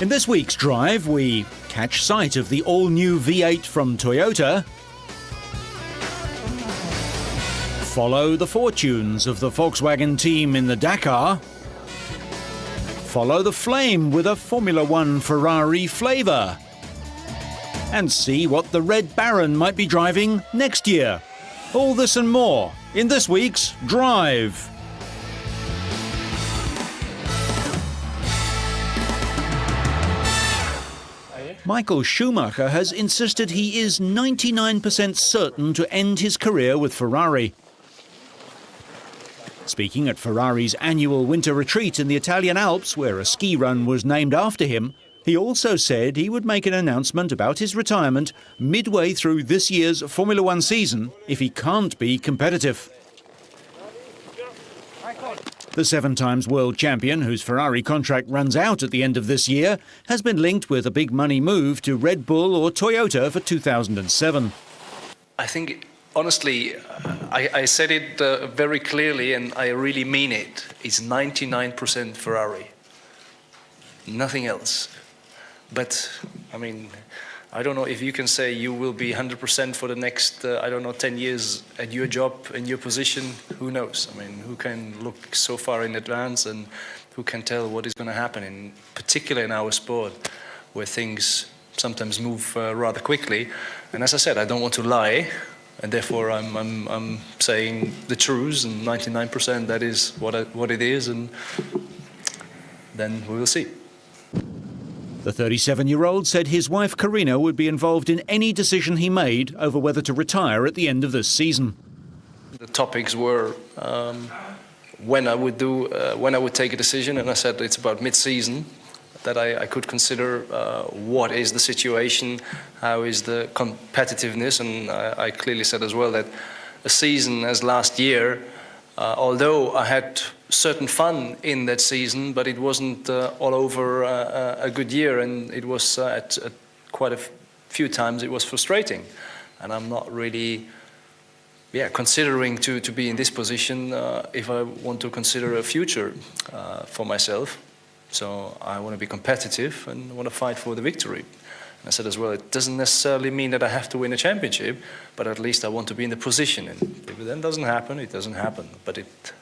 In this week's drive, we catch sight of the all-new V8 from Toyota, follow the fortunes of the Volkswagen team in the Dakar, follow the flame with a Formula One Ferrari flavour, and see what the Red Baron might be driving next year. All this and more in this week's Drive. Michael Schumacher has insisted he is 99% certain to end his career with Ferrari. Speaking at Ferrari's annual winter retreat in the Italian Alps, where a ski run was named after him, he also said he would make an announcement about his retirement midway through this year's Formula One season if he can't be competitive. The 7-times world champion, whose Ferrari contract runs out at the end of this year, has been linked with a big money move to Red Bull or Toyota for 2007. I think, honestly, I said it very clearly, and I really mean it. It's 99% Ferrari, nothing else. But, I mean, I don't know if you can say you will be 100% for the next, 10 years at your job, in your position. Who knows? I mean, who can look so far in advance, and who can tell what is going to happen, in particular in our sport, where things sometimes move rather quickly. And as I said, I don't want to lie, and therefore I'm saying the truth, and 99% that is what it is, and then we will see. The 37-year-old said his wife Karina would be involved in any decision he made over whether to retire at the end of this season. The topics were when I would take a decision, and I said it's about mid-season that I could consider what is the situation, how is the competitiveness, and I clearly said as well that a season as last year, although I had certain fun in that season, but it wasn't all over a good year, and it was at quite a few times it was frustrating, and I'm not really considering to be in this position if I want to consider a future for myself. So I want to be competitive and want to fight for the victory. And I said as well, it doesn't necessarily mean that I have to win a championship, but at least I want to be in the position, and if it then doesn't happen, it doesn't happen, but it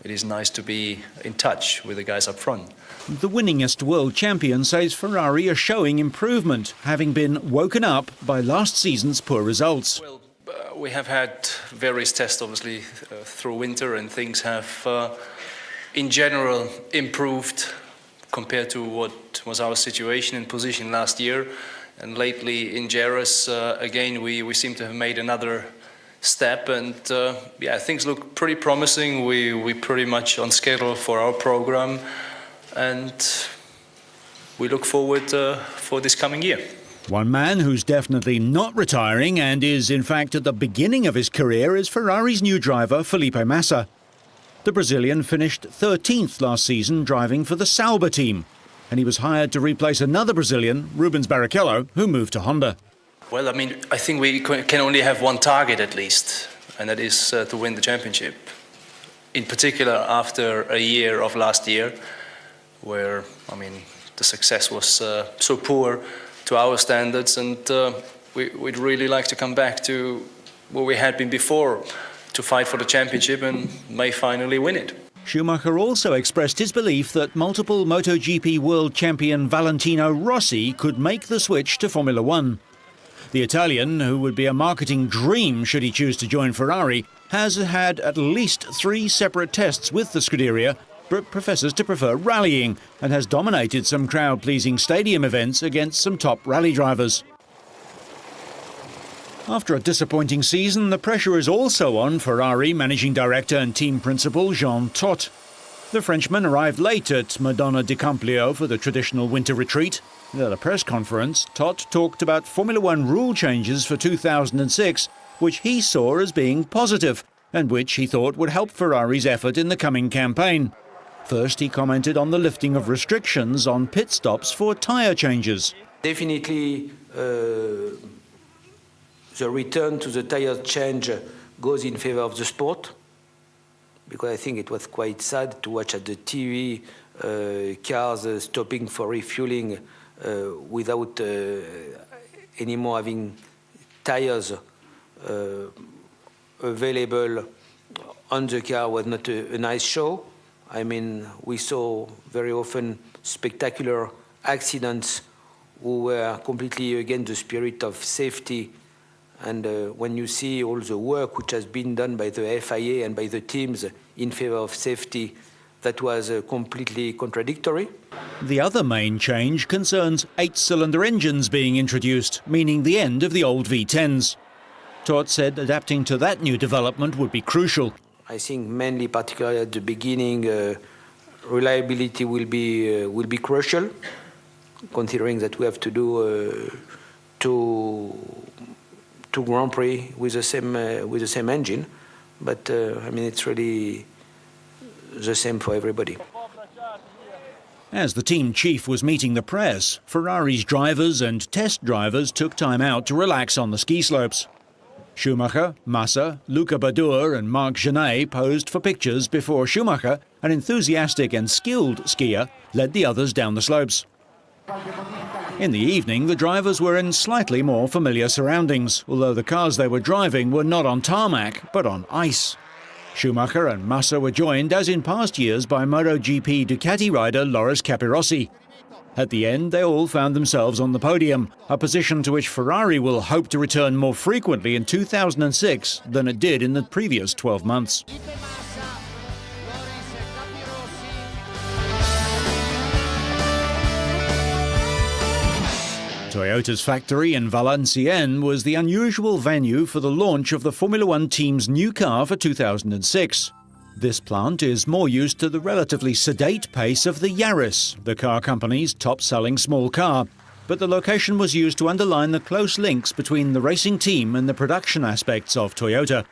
is nice to be in touch with the guys up front. The winningest world champion says Ferrari are showing improvement, having been woken up by last season's poor results. Well, we have had various tests, obviously, through winter, and things have, in general, improved compared to what was our situation and position last year. And lately in Jerez, again, we seem to have made another step, and things look pretty promising. We're pretty much on schedule for our program, and we look forward for this coming year. One man who's definitely not retiring and is in fact at the beginning of his career is Ferrari's new driver Felipe Massa. The Brazilian finished 13th last season driving for the Sauber team, and he was hired to replace another Brazilian, Rubens Barrichello, who moved to Honda. Well, I mean, I think we can only have one target at least, and that is to win the championship. In particular, after a year of last year, where, I mean, the success was so poor to our standards, and we'd really like to come back to where we had been before, to fight for the championship and may finally win it. Schumacher also expressed his belief that multiple MotoGP world champion Valentino Rossi could make the switch to Formula One. The Italian, who would be a marketing dream should he choose to join Ferrari, has had at least 3 separate tests with the Scuderia, but professes to prefer rallying and has dominated some crowd-pleasing stadium events against some top rally drivers. After a disappointing season, the pressure is also on Ferrari managing director and team principal Jean Todt. The Frenchman arrived late at Madonna di Campiglio for the traditional winter retreat. At a press conference, Todt talked about Formula One rule changes for 2006, which he saw as being positive and which he thought would help Ferrari's effort in the coming campaign. First, he commented on the lifting of restrictions on pit stops for tyre changes. Definitely, the return to the tyre change goes in favor of the sport, because I think it was quite sad to watch at the TV cars stopping for refueling without anymore having tires available on the car was not a nice show. I mean, we saw very often spectacular accidents who were completely against the spirit of safety. And when you see all the work which has been done by the FIA and by the teams in favor of safety, that was completely contradictory. The other main change concerns 8-cylinder engines being introduced, meaning the end of the old V10s. Todt said adapting to that new development would be crucial. I think mainly, particularly at the beginning, reliability will be crucial, considering that we have to do two Grand Prix with the same engine. But I mean, it's really the same for everybody. As the team chief was meeting the press, Ferrari's drivers and test drivers took time out to relax on the ski slopes. Schumacher, Massa, Luca Badour and Marc Genet posed for pictures before Schumacher, an enthusiastic and skilled skier, led the others down the slopes. In the evening, the drivers were in slightly more familiar surroundings, although the cars they were driving were not on tarmac, but on ice. Schumacher and Massa were joined, as in past years, by MotoGP Ducati rider Loris Capirossi. At the end, they all found themselves on the podium, a position to which Ferrari will hope to return more frequently in 2006 than it did in the previous 12 months. Toyota's factory in Valenciennes was the unusual venue for the launch of the Formula One team's new car for 2006. This plant is more used to the relatively sedate pace of the Yaris, the car company's top-selling small car. But the location was used to underline the close links between the racing team and the production aspects of Toyota.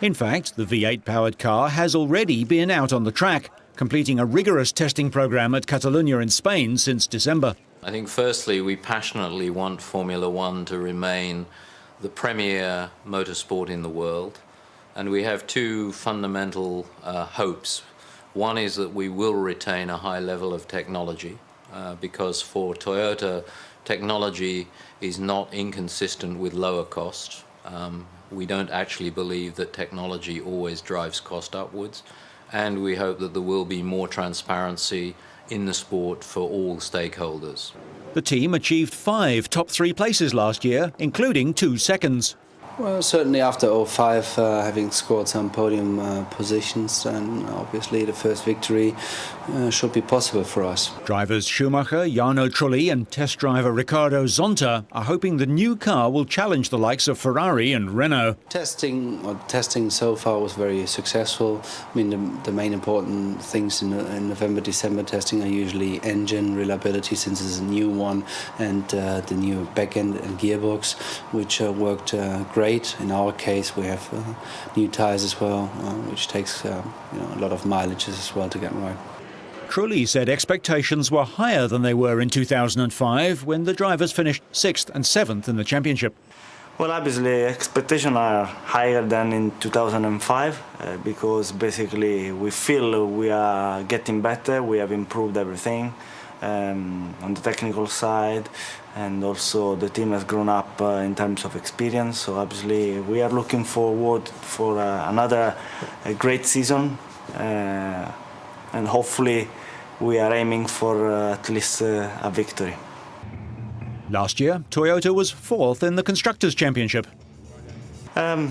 In fact, the V8-powered car has already been out on the track, completing a rigorous testing program at Catalunya in Spain since December. I think firstly we passionately want Formula One to remain the premier motorsport in the world, and we have two fundamental hopes. One is that we will retain a high level of technology because for Toyota, technology is not inconsistent with lower cost. We don't actually believe that technology always drives cost upwards, and we hope that there will be more transparency in the sport for all stakeholders. The team achieved 5 top 3 places last year, including 2 seconds. Well, certainly after 05, having scored some podium positions, and obviously the first victory should be possible for us. Drivers Schumacher, Jarno Trulli and test driver Riccardo Zonta are hoping the new car will challenge the likes of Ferrari and Renault. Testing so far was very successful. I mean, the main important things in November, December testing are usually engine reliability, since it's a new one, and the new back end and gearbox, which worked great. In our case, we have new tyres as well, which takes a lot of mileages as well to get right. Trulli said expectations were higher than they were in 2005, when the drivers finished 6th and 7th in the championship. Well, obviously expectations are higher than in 2005 because basically we feel we are getting better, we have improved everything on the technical side, and also the team has grown up in terms of experience. So obviously we are looking forward for another great season, and hopefully we are aiming for at least a victory. Last year, Toyota was 4th in the Constructors' Championship.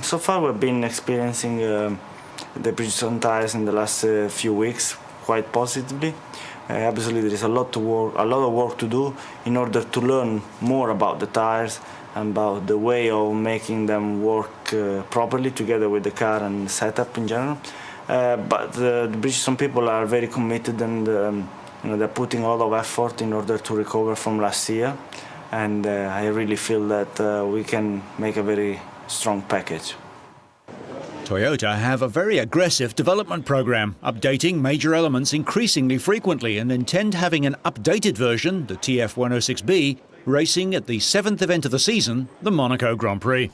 So far we've been experiencing the Bridgestone tyres in the last few weeks quite positively. Obviously there is a lot of work to do in order to learn more about the tyres and about the way of making them work properly together with the car and setup in general. But the Bridgestone people are very committed, and they're putting a lot of effort in order to recover from last year. And I really feel that we can make a very strong package. Toyota have a very aggressive development program, updating major elements increasingly frequently, and intend having an updated version, the TF106B, racing at the 7th event of the season, the Monaco Grand Prix.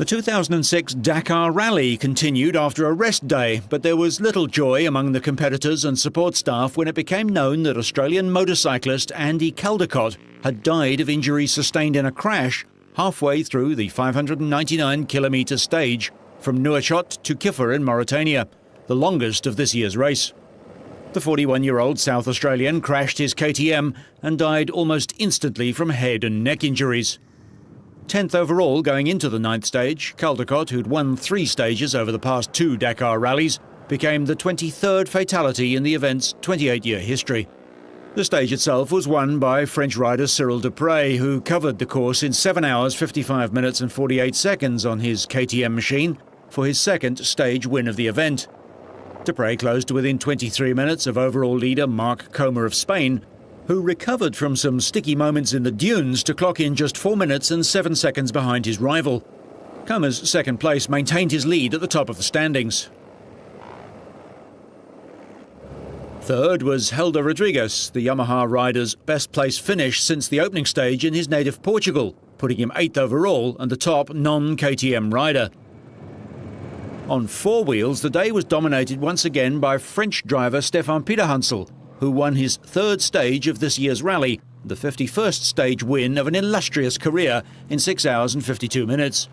The 2006 Dakar Rally continued after a rest day, but there was little joy among the competitors and support staff when it became known that Australian motorcyclist Andy Caldecott had died of injuries sustained in a crash halfway through the 599-kilometre stage from Nouakchott to Kiffer in Mauritania, the longest of this year's race. The 41-year-old South Australian crashed his KTM and died almost instantly from head and neck injuries. 10th overall going into the 9th stage, Caldecott, who'd won 3 stages over the past 2 Dakar rallies, became the 23rd fatality in the event's 28-year history. The stage itself was won by French rider Cyril Dupre, who covered the course in 7 hours, 55 minutes and 48 seconds on his KTM machine for his second stage win of the event. Dupre closed to within 23 minutes of overall leader Marc Comer of Spain, who recovered from some sticky moments in the dunes to clock in just 4 minutes and 7 seconds behind his rival. Comer's second place maintained his lead at the top of the standings. Third was Helder Rodrigues, the Yamaha rider's best place finish since the opening stage in his native Portugal, putting him 8th overall and the top non-KTM rider. On 4 wheels, the day was dominated once again by French driver Stefan Peterhansel, who won his 3rd stage of this year's rally, the 51st stage win of an illustrious career in 6 hours and 52 minutes.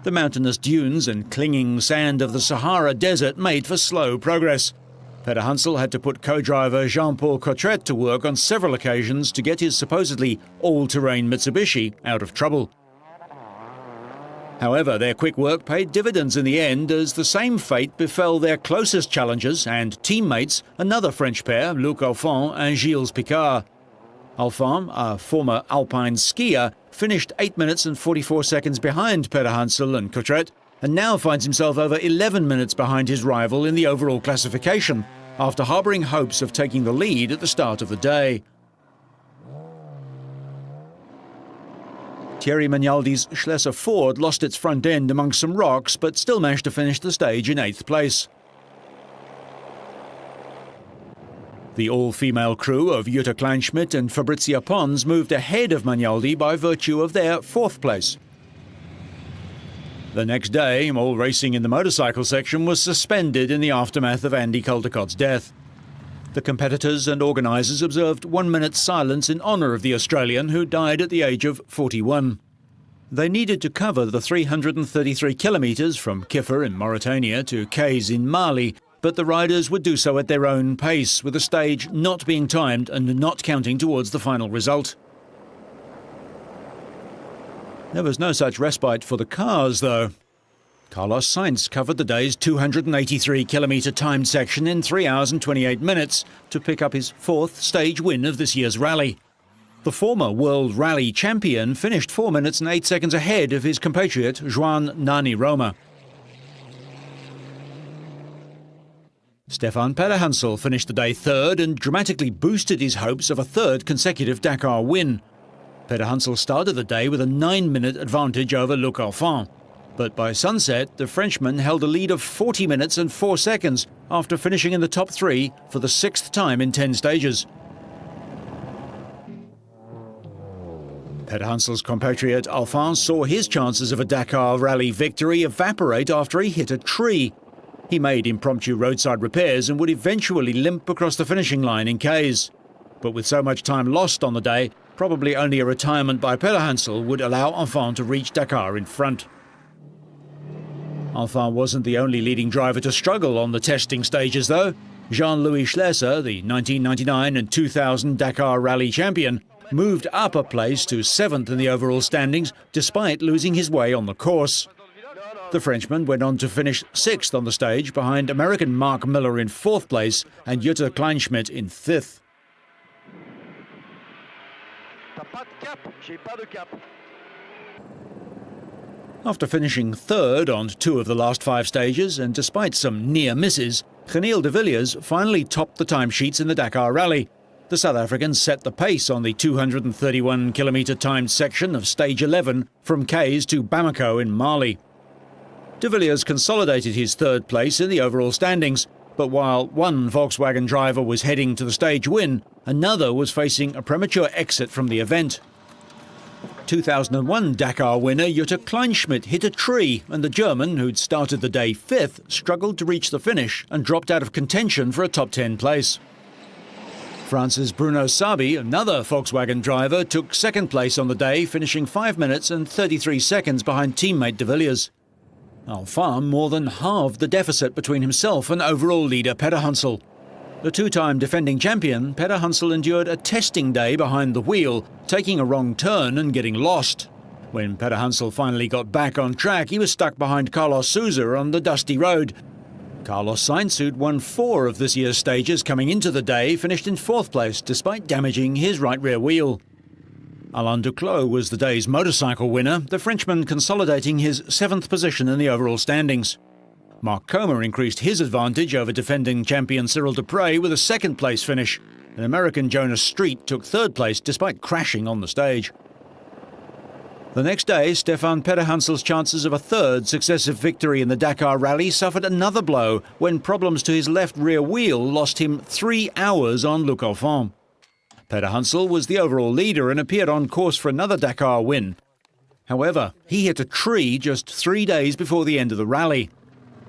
The mountainous dunes and clinging sand of the Sahara Desert made for slow progress. Peterhansel had to put co-driver Jean-Paul Cottret to work on several occasions to get his supposedly all-terrain Mitsubishi out of trouble. However, their quick work paid dividends in the end, as the same fate befell their closest challengers and teammates, another French pair, Luc Alphand and Gilles Picard. Alphand, a former Alpine skier, finished 8 minutes and 44 seconds behind Peterhansel and Cottret, and now finds himself over 11 minutes behind his rival in the overall classification, after harbouring hopes of taking the lead at the start of the day. Thierry Magnaldi's Schlesser Ford lost its front end among some rocks, but still managed to finish the stage in 8th place. The all-female crew of Jutta Kleinschmidt and Fabrizia Pons moved ahead of Magnaldi by virtue of their 4th place. The next day, all racing in the motorcycle section was suspended in the aftermath of Andy Caldecott's death. The competitors and organisers observed 1 minute's silence in honour of the Australian, who died at the age of 41. They needed to cover the 333 kilometres from Kiffer in Mauritania to Kayes in Mali, but the riders would do so at their own pace, with the stage not being timed and not counting towards the final result. There was no such respite for the cars, though. Carlos Sainz covered the day's 283-kilometre timed section in 3 hours and 28 minutes to pick up his 4th stage win of this year's rally. The former World Rally champion finished 4 minutes and 8 seconds ahead of his compatriot Joan Nani Roma. Stefan Peterhansel finished the day 3rd and dramatically boosted his hopes of a 3rd consecutive Dakar win. Peterhansel started the day with a 9-minute advantage over Luc Alphand. But by sunset, the Frenchman held a lead of 40 minutes and 4 seconds after finishing in the top 3 for the 6th time in 10 stages. Peterhansel's compatriot Alphand saw his chances of a Dakar Rally victory evaporate after he hit a tree. He made impromptu roadside repairs and would eventually limp across the finishing line in Kayes. But with so much time lost on the day, probably only a retirement by Peterhansel would allow Alphand to reach Dakar in front. Alphand wasn't the only leading driver to struggle on the testing stages, though. Jean-Louis Schlesser, the 1999 and 2000 Dakar Rally champion, moved up a place to 7th in the overall standings, despite losing his way on the course. The Frenchman went on to finish 6th on the stage, behind American Mark Miller in 4th place and Jutta Kleinschmidt in 5th. After finishing 3rd on 2 of the last 5 stages, and despite some near misses, Geniel de Villiers finally topped the timesheets in the Dakar Rally. The South African set the pace on the 231-kilometre timed section of stage 11 from Kayes to Bamako in Mali. De Villiers consolidated his 3rd place in the overall standings, but while one Volkswagen driver was heading to the stage win, another was facing a premature exit from the event. 2001 Dakar winner Jutta Kleinschmidt hit a tree, and the German, who'd started the day fifth, struggled to reach the finish and dropped out of contention for a top 10 place. France's Bruno Sabi, another Volkswagen driver, took second place on the day, finishing 5 minutes and 33 seconds behind teammate de Villiers. Alphan more than halved the deficit between himself and overall leader Peter Hansel. The two-time defending champion, Peter Hansel, endured a testing day behind the wheel, taking a wrong turn and getting lost. When Peter Hansel finally got back on track, he was stuck behind Carlos Souza on the dusty road. Carlos Sainz, who'd won 4 of this year's stages coming into the day, finished in 4th place despite damaging his right rear wheel. Alain Duclos was the day's motorcycle winner, the Frenchman consolidating his 7th position in the overall standings. Mark Comer increased his advantage over defending champion Cyril Dupre with a 2nd place finish. An American Jonas Street took 3rd place despite crashing on the stage. The next day, Stefan Peter Hansel's chances of a 3rd successive victory in the Dakar Rally suffered another blow when problems to his left rear wheel lost him 3 hours on Luc Alphand. Peter Hansel was the overall leader and appeared on course for another Dakar win. However, he hit a tree just 3 days before the end of the rally.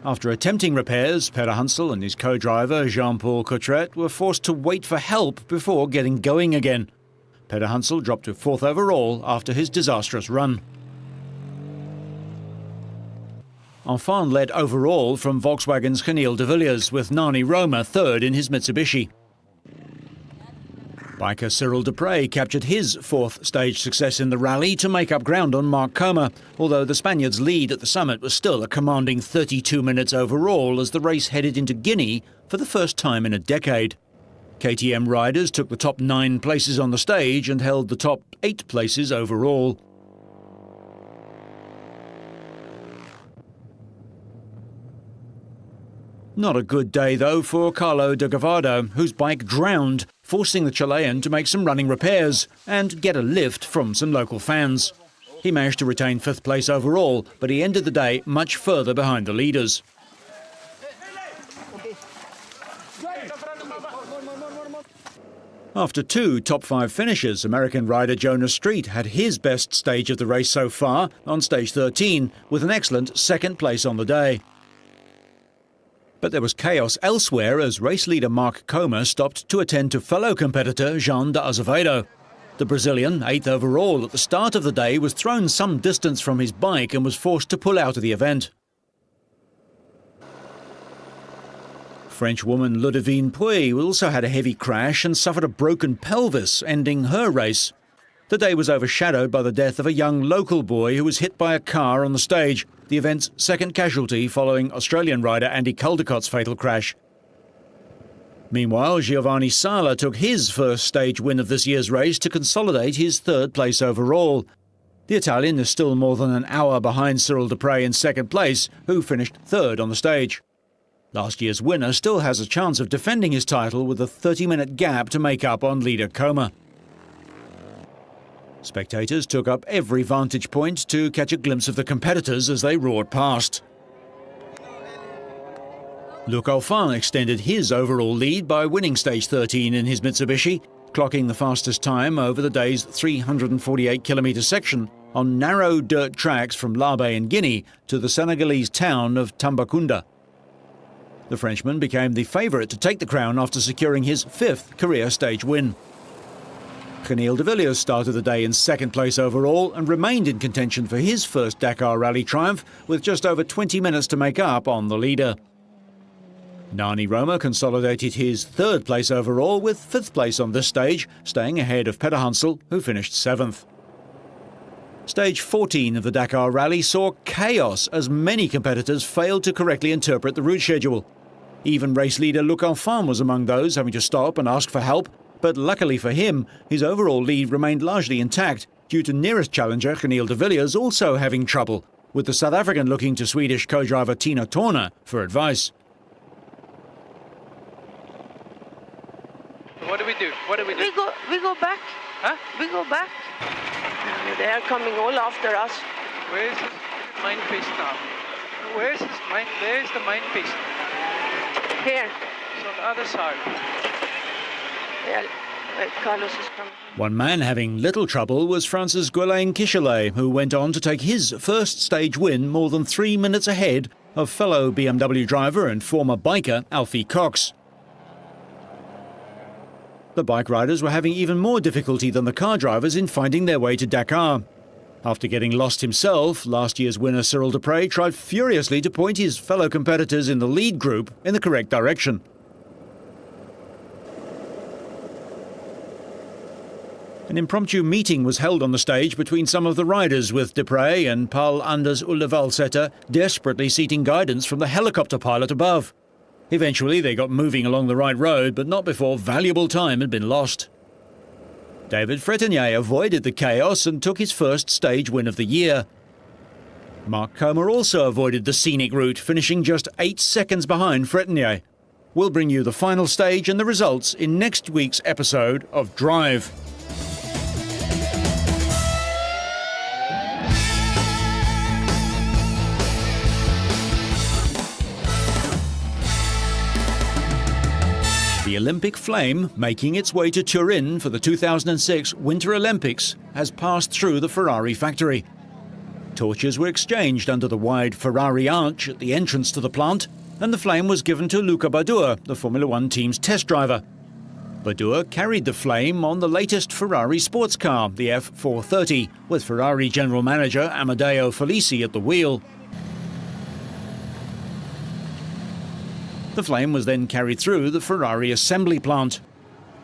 After attempting repairs, Peter Hansel and his co-driver Jean-Paul Coutret were forced to wait for help before getting going again. Peter Hansel dropped to 4th overall after his disastrous run. Alphand led overall from Volkswagen's Genil de Villiers, with Nani Roma 3rd in his Mitsubishi. Biker Cyril Dupre captured his 4th stage success in the rally to make up ground on Mark Comer, although the Spaniard's lead at the summit was still a commanding 32 minutes overall as the race headed into Guinea for the first time in a decade. KTM riders took the top 9 places on the stage and held the top 8 places overall. Not a good day, though, for Carlo de Gavado, whose bike drowned, forcing the Chilean to make some running repairs and get a lift from some local fans. He managed to retain 5th place overall, but he ended the day much further behind the leaders. After 2 top 5 finishes, American rider Jonas Street had his best stage of the race so far on stage 13, with an excellent 2nd place on the day. But there was chaos elsewhere as race leader Mark Comer stopped to attend to fellow competitor Jean de Azevedo. The Brazilian, 8th overall at the start of the day, was thrown some distance from his bike and was forced to pull out of the event. French woman Ludivine Puy also had a heavy crash and suffered a broken pelvis, ending her race. The day was overshadowed by the death of a young local boy who was hit by a car on the stage, the event's 2nd casualty following Australian rider Andy Caldicott's fatal crash. Meanwhile, Giovanni Sala took his first stage win of this year's race to consolidate his 3rd place overall. The Italian is still more than an hour behind Cyril Dupre in 2nd place, who finished 3rd on the stage. Last year's winner still has a chance of defending his title with a 30-minute gap to make up on leader Comer. Spectators took up every vantage point to catch a glimpse of the competitors as they roared past. Luc Alphand extended his overall lead by winning stage 13 in his Mitsubishi, clocking the fastest time over the day's 348-kilometre section on narrow dirt tracks from Labé in Guinea to the Senegalese town of Tambacounda. The Frenchman became the favourite to take the crown after securing his 5th career stage win. Genil de Villiers started the day in 2nd place overall and remained in contention for his first Dakar Rally triumph with just over 20 minutes to make up on the leader. Nani Roma consolidated his 3rd place overall with 5th place on this stage, staying ahead of Peter Hansel, who finished 7th. Stage 14 of the Dakar Rally saw chaos as many competitors failed to correctly interpret the route schedule. Even race leader Luc Alphand was among those having to stop and ask for help, but luckily for him, his overall lead remained largely intact due to nearest challenger Genil de Villiers also having trouble, with the South African looking to Swedish co-driver Tina Turner for advice. What do we do? What do we do? We go back. Huh? We go back. They are coming all after us. Where is the mine pist now? Where is the mine pist? Here. It's on the other side. Yeah. Carlos is coming. One man having little trouble was France's Guilain Quichelet, who went on to take his first stage win more than 3 minutes ahead of fellow BMW driver and former biker Alfie Cox. The bike riders were having even more difficulty than the car drivers in finding their way to Dakar. After getting lost himself, last year's winner Cyril Dupre tried furiously to point his fellow competitors in the lead group in the correct direction. An impromptu meeting was held on the stage between some of the riders, with Dupre and Paul Anders Ullevalsetter desperately seeking guidance from the helicopter pilot above. Eventually they got moving along the right road, but not before valuable time had been lost. David Fretenier avoided the chaos and took his first stage win of the year. Mark Comer also avoided the scenic route, finishing just 8 seconds behind Fretenier. We'll bring you the final stage and the results in next week's episode of Drive. The Olympic flame, making its way to Turin for the 2006 Winter Olympics, has passed through the Ferrari factory. Torches were exchanged under the wide Ferrari arch at the entrance to the plant, and the flame was given to Luca Badoer, the Formula One team's test driver. Badoer carried the flame on the latest Ferrari sports car, the F430, with Ferrari general manager Amedeo Felici at the wheel. The flame was then carried through the Ferrari assembly plant.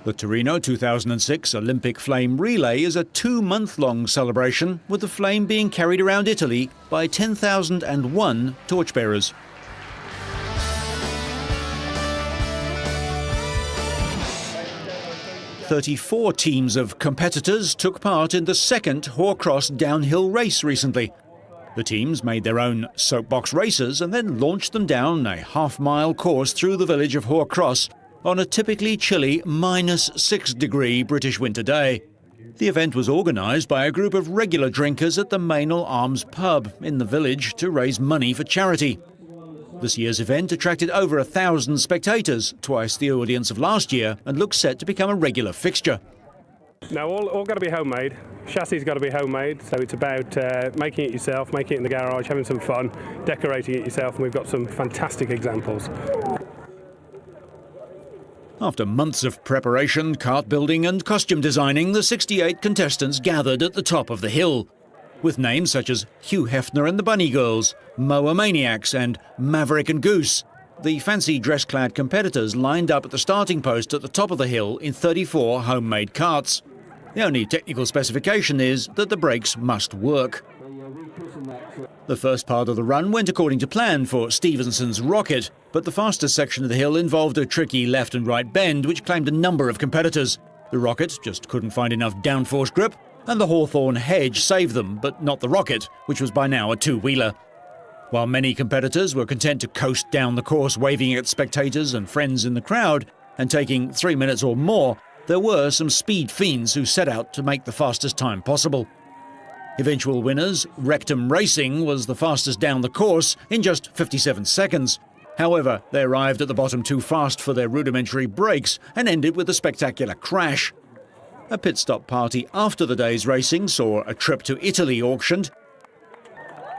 The Torino 2006 Olympic Flame Relay is a 2-month-long celebration, with the flame being carried around Italy by 10,001 torchbearers. "34 teams of competitors took part in the second Hoarcross downhill race recently. The teams made their own soapbox races and then launched them down a half-mile course through the village of Hoarcross on a typically chilly -6-degree British winter day. The event was organised by a group of regular drinkers at the Maynell Arms pub in the village to raise money for charity. This year's event attracted over 1,000 spectators, twice the audience of last year, and looks set to become a regular fixture. Now, all got to be homemade. Chassis got to be homemade, so it's about making it yourself, making it in the garage, having some fun, decorating it yourself, and we've got some fantastic examples. After months of preparation, kart building and costume designing, the 68 contestants gathered at the top of the hill. With names such as Hugh Hefner and the Bunny Girls, Moa Maniacs and Maverick and Goose, the fancy dress-clad competitors lined up at the starting post at the top of the hill in 34 homemade karts. The only technical specification is that the brakes must work. The first part of the run went according to plan for Stevenson's Rocket, but the fastest section of the hill involved a tricky left and right bend which claimed a number of competitors. The Rocket just couldn't find enough downforce grip, and the Hawthorne Hedge saved them, but not the Rocket, which was by now a two-wheeler. While many competitors were content to coast down the course waving at spectators and friends in the crowd and taking 3 minutes or more, there were some speed fiends who set out to make the fastest time possible. Eventual winners, Rectum Racing, was the fastest down the course in just 57 seconds. However, they arrived at the bottom too fast for their rudimentary brakes and ended with a spectacular crash. A pit stop party after the day's racing saw a trip to Italy auctioned,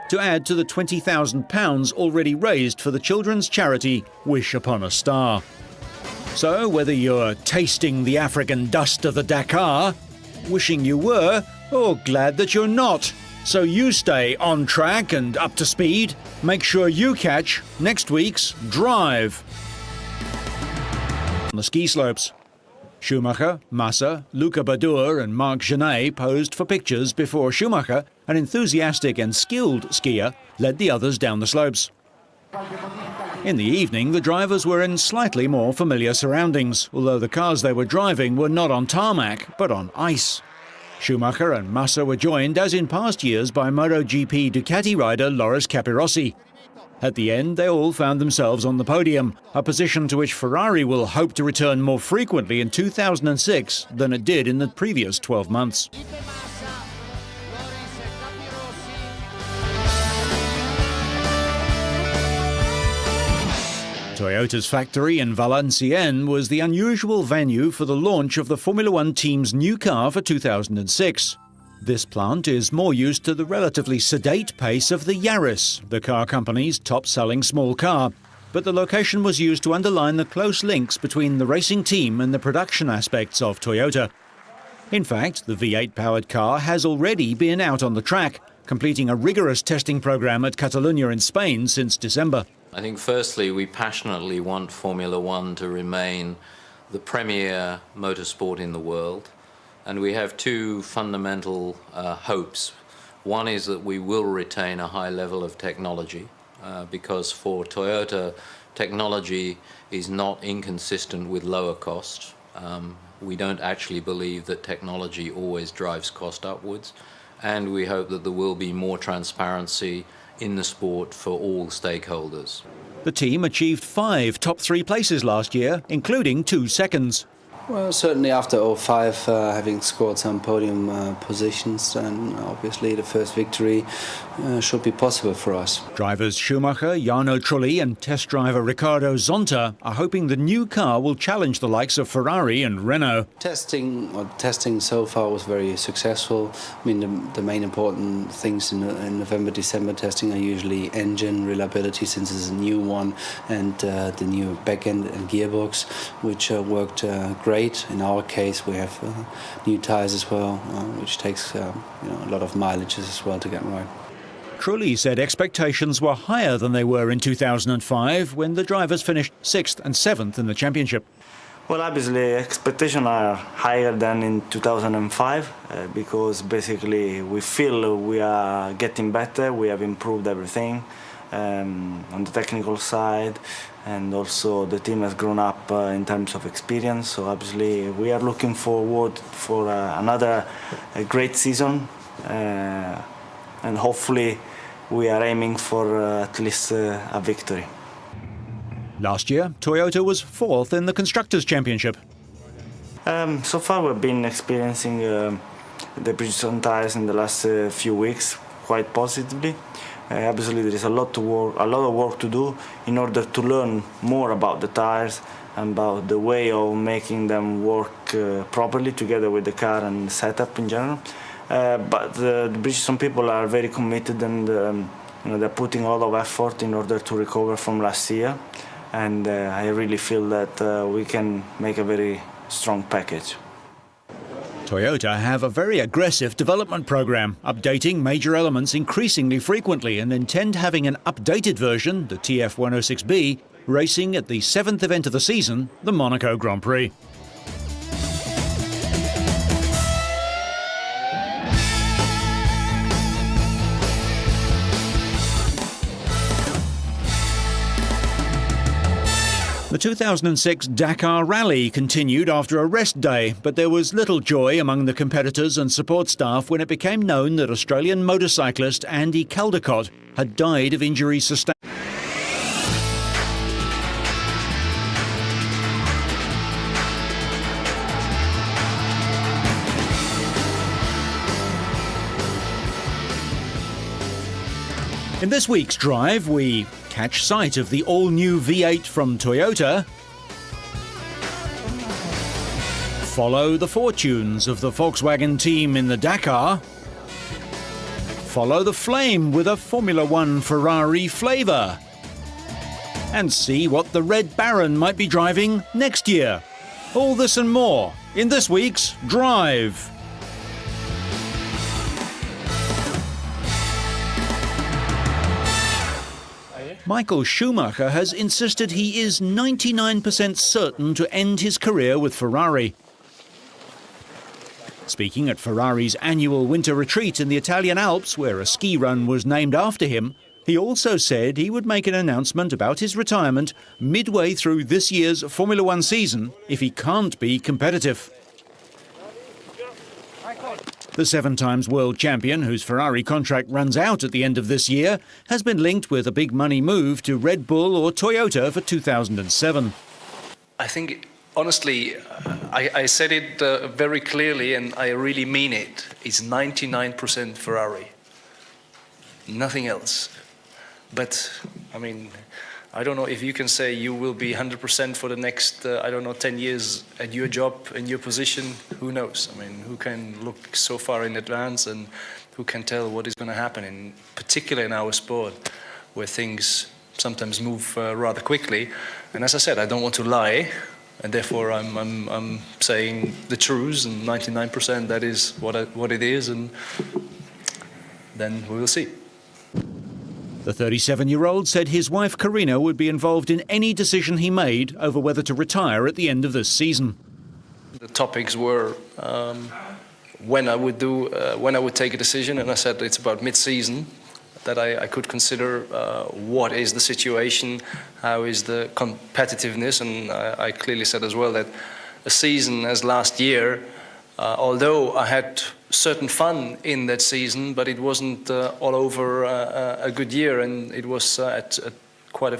to add to the £20,000 already raised for the children's charity Wish Upon a Star. So whether you're tasting the African dust of the Dakar, wishing you were, or glad that you're not, so you stay on track and up to speed, make sure you catch next week's Drive. On the ski slopes, Schumacher, Massa, Luca Badoer and Marc Genet posed for pictures before Schumacher, an enthusiastic and skilled skier, led the others down the slopes. In the evening, the drivers were in slightly more familiar surroundings, although the cars they were driving were not on tarmac, but on ice. Schumacher and Massa were joined, as in past years, by MotoGP Ducati rider Loris Capirossi. At the end, they all found themselves on the podium, a position to which Ferrari will hope to return more frequently in 2006 than it did in the previous 12 months. Toyota's factory in Valenciennes was the unusual venue for the launch of the Formula One team's new car for 2006. This plant is more used to the relatively sedate pace of the Yaris, the car company's top-selling small car. But the location was used to underline the close links between the racing team and the production aspects of Toyota. In fact, the V8-powered car has already been out on the track, completing a rigorous testing program at Catalonia in Spain since December. I think firstly we passionately want Formula One to remain the premier motorsport in the world. And we have two fundamental hopes. One is that we will retain a high level of technology because for Toyota, technology is not inconsistent with lower cost. We don't actually believe that technology always drives cost upwards. And we hope that there will be more transparency in the sport for all stakeholders. The team achieved 5 top 3 places last year, including 2 seconds. Well, certainly after 05, having scored some podium positions, and obviously the first victory should be possible for us. Drivers Schumacher, Jarno Trulli and test driver Riccardo Zonta are hoping the new car will challenge the likes of Ferrari and Renault. Testing so far was very successful. I mean, the main important things in November, December testing are usually engine reliability, since it's a new one, and the new back end and gearbox, which worked great. In our case, we have new tyres as well, which takes a lot of mileages as well to get right. Trulli said expectations were higher than they were in 2005 when the drivers finished 6th and 7th in the championship. Well, obviously expectations are higher than in 2005 because basically we feel we are getting better, we have improved everything on the technical side, and also the team has grown up in terms of experience. So obviously we are looking forward for another great season, and hopefully we are aiming for at least a victory. Last year, Toyota was 4th in the Constructors' Championship. So far we've been experiencing the Bridgestone tyres in the last few weeks quite positively. Obviously there is a lot of work to do in order to learn more about the tyres and about the way of making them work properly together with the car and the setup in general. But the Bridgestone people are very committed, and they're putting a lot of effort in order to recover from last year. And I really feel that we can make a very strong package. Toyota have a very aggressive development program, updating major elements increasingly frequently, and intend having an updated version, the TF106B, racing at the 7th event of the season, the Monaco Grand Prix. The 2006 Dakar Rally continued after a rest day, but there was little joy among the competitors and support staff when it became known that Australian motorcyclist Andy Caldecott had died of injuries sustained. In this week's drive, we catch sight of the all-new V8 from Toyota, follow the fortunes of the Volkswagen team in the Dakar, follow the flame with a Formula One Ferrari flavour, and see what the Red Baron might be driving next year. All this and more in this week's Drive. Michael Schumacher has insisted he is 99% certain to end his career with Ferrari. Speaking at Ferrari's annual winter retreat in the Italian Alps, where a ski run was named after him, he also said he would make an announcement about his retirement midway through this year's Formula One season if he can't be competitive. The 7-times world champion, whose Ferrari contract runs out at the end of this year, has been linked with a big money move to Red Bull or Toyota for 2007. I think, honestly, I said it very clearly, and I really mean it. It's 99% Ferrari. Nothing else. But, I mean, I don't know if you can say you will be 100% for the next, 10 years at your job, in your position. Who knows? I mean, who can look so far in advance, and who can tell what is going to happen, in particular in our sport, where things sometimes move rather quickly. And as I said, I don't want to lie, and therefore I'm saying the truth, and 99% that is what it is, and then we will see. The 37-year-old said his wife Karina would be involved in any decision he made over whether to retire at the end of this season. The topics were when I would take a decision, and I said it's about mid-season that I could consider what is the situation, how is the competitiveness, and I clearly said as well that a season as last year, although I had certain fun in that season, but it wasn't all over a good year, and it was at quite a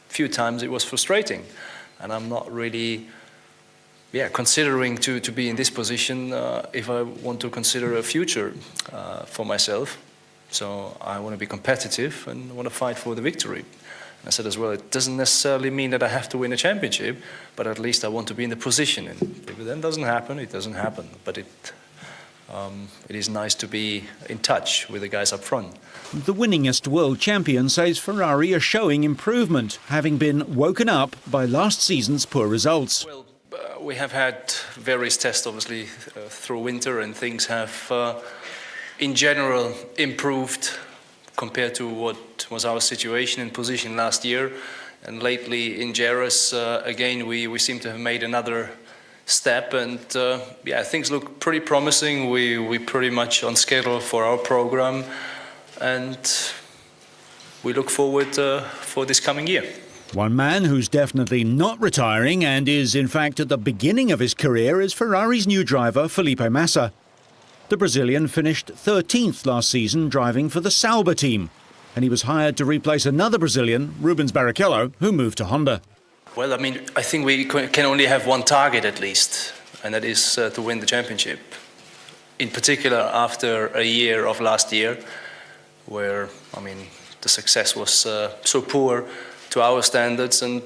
few times it was frustrating, and I'm not really considering to be in this position if I want to consider a future for myself. So I want to be competitive and want to fight for the victory. And I said as well, it doesn't necessarily mean that I have to win a championship, but at least I want to be in the position. And if it then doesn't happen, it doesn't happen. But it is nice to be in touch with the guys up front. The winningest world champion says Ferrari are showing improvement, having been woken up by last season's poor results. Well, we have had various tests, obviously, through winter, and things have, in general, improved compared to what was our situation and position last year. And lately in Jerez, again, we seem to have made another step, and things look pretty promising. We're pretty much on schedule for our program, and we look forward for this coming year. One man who's definitely not retiring and is in fact at the beginning of his career is Ferrari's new driver Felipe Massa. The Brazilian finished 13th last season driving for the Sauber team, and he was hired to replace another Brazilian, Rubens Barrichello, who moved to Honda. Well, I mean, I think we can only have one target at least, and that is to win the championship. In particular, after a year of last year, where, I mean, the success was so poor to our standards, and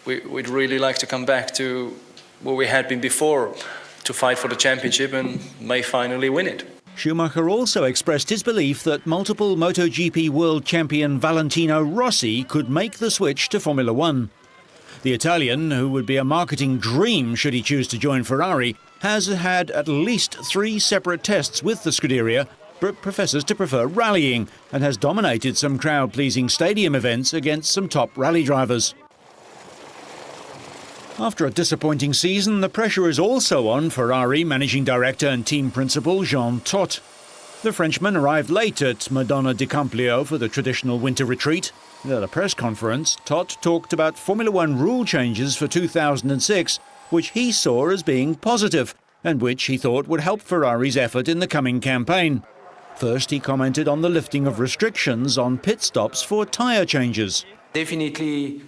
we'd really like to come back to where we had been before, to fight for the championship and may finally win it. Schumacher also expressed his belief that multiple MotoGP world champion Valentino Rossi could make the switch to Formula One. The Italian, who would be a marketing dream should he choose to join Ferrari, has had at least 3 separate tests with the Scuderia, but professes to prefer rallying and has dominated some crowd-pleasing stadium events against some top rally drivers. After a disappointing season, the pressure is also on Ferrari managing director and team principal Jean Todt. The Frenchman arrived late at Madonna di Campiglio for the traditional winter retreat. At a press conference, Todt talked about Formula One rule changes for 2006, which he saw as being positive and which he thought would help Ferrari's effort in the coming campaign. First, he commented on the lifting of restrictions on pit stops for tyre changes. Definitely,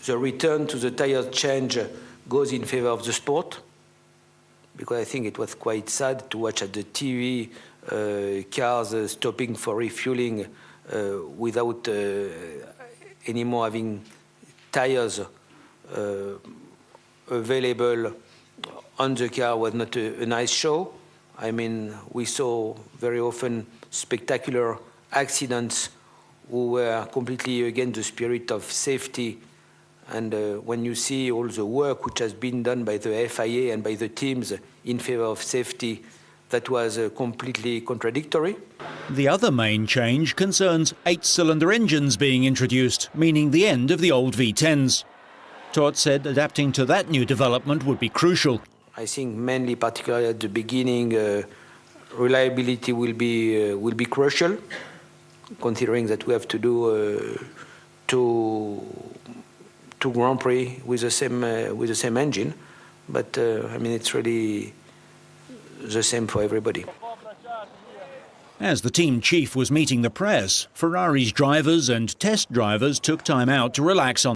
the return to the tyre change goes in favor of the sport, because I think it was quite sad to watch at the TV cars stopping for refueling without anymore having tyres available on the car. Was not a nice show. I mean, we saw very often spectacular accidents who were completely against the spirit of safety. And when you see all the work which has been done by the FIA and by the teams in favor of safety, that was completely contradictory. The other main change concerns 8-cylinder engines being introduced, meaning the end of the old V10s. Todt said adapting to that new development would be crucial. I think mainly, particularly at the beginning, reliability will be crucial, considering that we have to do two Grand Prix with the same engine. But I mean, it's really the same for everybody. As the team chief was meeting the press, Ferrari's drivers and test drivers took time out to relax on